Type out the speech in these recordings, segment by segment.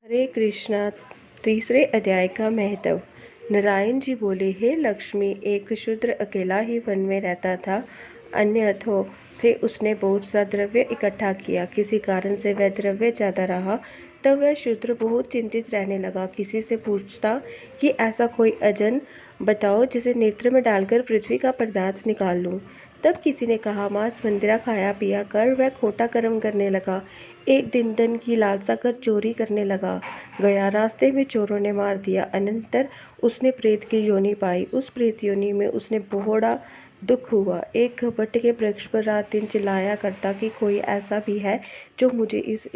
हरे कृष्णा। तीसरे अध्याय का महत्व। नारायण जी बोले, हे लक्ष्मी, एक शूद्र अकेला ही वन में रहता था। अन्य हाथों से उसने बहुत सा द्रव्य इकट्ठा किया। किसी कारण से वह द्रव्य ज्यादा रहा, तब वह शूद्र बहुत चिंतित रहने लगा। किसी से पूछता कि ऐसा कोई अजन बताओ जिसे नेत्र में डालकर पृथ्वी का पदार्थ निकाल लूं। तब किसी ने कहा, मांस मंदिरा खाया पिया कर वह खोटा कर्म करने लगा। एक दिन धन की लालसा कर चोरी करने लगा गया। रास्ते में चोरों ने मार दिया। अनंतर उसने प्रेत की योनि पाई। उस प्रेत योनि में उसने बड़ा दुख हुआ। एक बट के वृक्ष पर रात दिन चिल्लाया करता कि कोई ऐसा भी है जो मुझे इस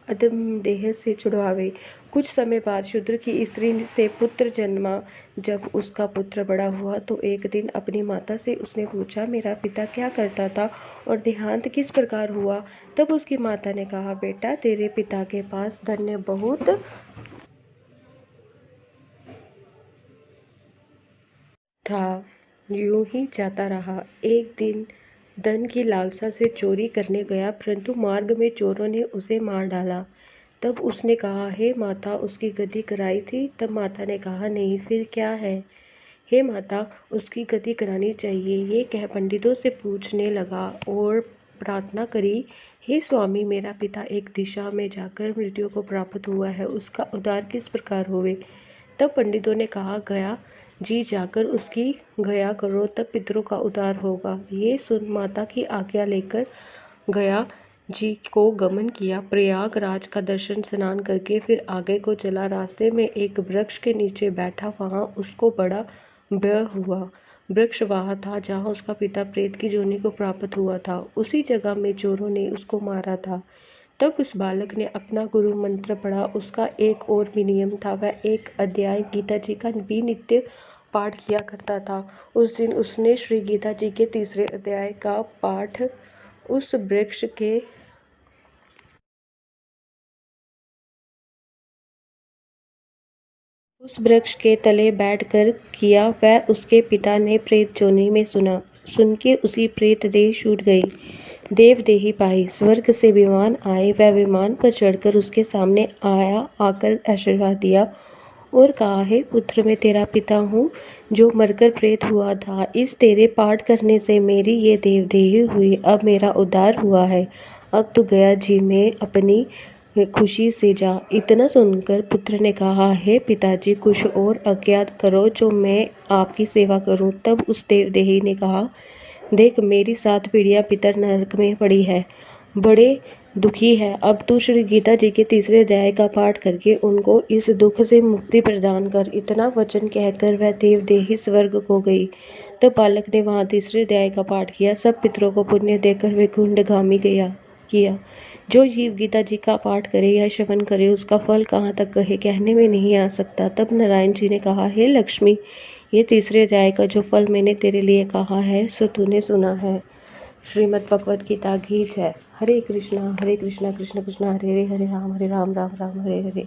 अधम देह से छुड़वावे। कुछ समय बाद शूद्र की स्त्री से पुत्र जन्मा। जब उसका पुत्र बड़ा हुआ तो एक दिन अपनी माता से उसने पूछा, मेरा पिता क्या करता था और देहांत किस प्रकार हुआ। तब उसकी माता ने कहा, बेटा, तेरे पिता के पास धन बहुत था, यूं ही जाता रहा। एक दिन धन की लालसा से चोरी करने गया, परंतु मार्ग में चोरों ने उसे मार डाला। तब उसने कहा, हे माता, उसकी गति कराई थी। तब माता ने कहा, नहीं, फिर क्या है। हे माता, उसकी गति करानी चाहिए। ये कह पंडितों से पूछने लगा और प्रार्थना करी, हे स्वामी, मेरा पिता एक दिशा में जाकर मृत्यु को प्राप्त हुआ है, उसका उद्धार किस प्रकार होवे। तब पंडितों ने कहा, गया जी जाकर उसकी गया करो, तब पितरों का उद्धार होगा। ये सुन माता की आज्ञा लेकर गया जी को गमन किया। प्रयागराज का दर्शन स्नान करके फिर आगे को चला। रास्ते में एक वृक्ष के नीचे बैठा। वहां उसको बड़ा भय हुआ। वृक्ष वह था जहां उसका पिता प्रेत की योनि को प्राप्त हुआ था। उसी जगह में चोरों ने उसको मारा था। तब उस बालक ने अपना गुरु मंत्र पढ़ा। उसका एक और भी नियम था, वह एक अध्याय गीता जी का भी नित्य पाठ किया करता था। उस दिन उसने श्री गीता जी के तीसरे अध्याय का पाठ उस वृक्ष के तले बैठकर किया। वह उसके पिता ने प्रेत योनि में सुना। सुन के उसी प्रेत देह छूट गई, देवदेही पाई। स्वर्ग से विमान आए। वह विमान पर चढ़कर उसके सामने आकर आशीर्वाद दिया और कहा, हे पुत्र, मैं तेरा पिता हूँ जो मरकर प्रेत हुआ था। इस तेरे पाठ करने से मेरी ये देवदेही हुई। अब मेरा उद्धार हुआ है। अब तू गया जी में अपनी खुशी से जा। इतना सुनकर पुत्र ने कहा, हे पिताजी, कुछ और आज्ञा करो जो मैं आपकी सेवा करूं। तब उस देवदेही ने कहा, देख, मेरी 7 पीढ़ियां पितर नरक में पड़ी है, बड़े दुखी है। अब तू श्री गीता जी के तीसरे अध्याय का पाठ करके उनको इस दुख से मुक्ति प्रदान कर। इतना वचन कहकर वह देवदेही स्वर्ग को गई। तब बालक ने वहां तीसरे अध्याय का पाठ किया। सब पितरों को पुण्य देकर वैकुंठगामी किया। जो जीव गीता जी का पाठ करे या श्रवण करे, उसका फल कहाँ तक कहे कहने में नहीं आ सकता। तब नारायण जी ने कहा, हे लक्ष्मी, ये तीसरे अध्याय का जो फल मैंने तेरे लिए कहा है सो तूने सुना है। श्रीमद् भगवद गीता की जय। हरे कृष्णा कृष्ण कृष्ण हरे हरे, हरे राम राम राम हरे हरे।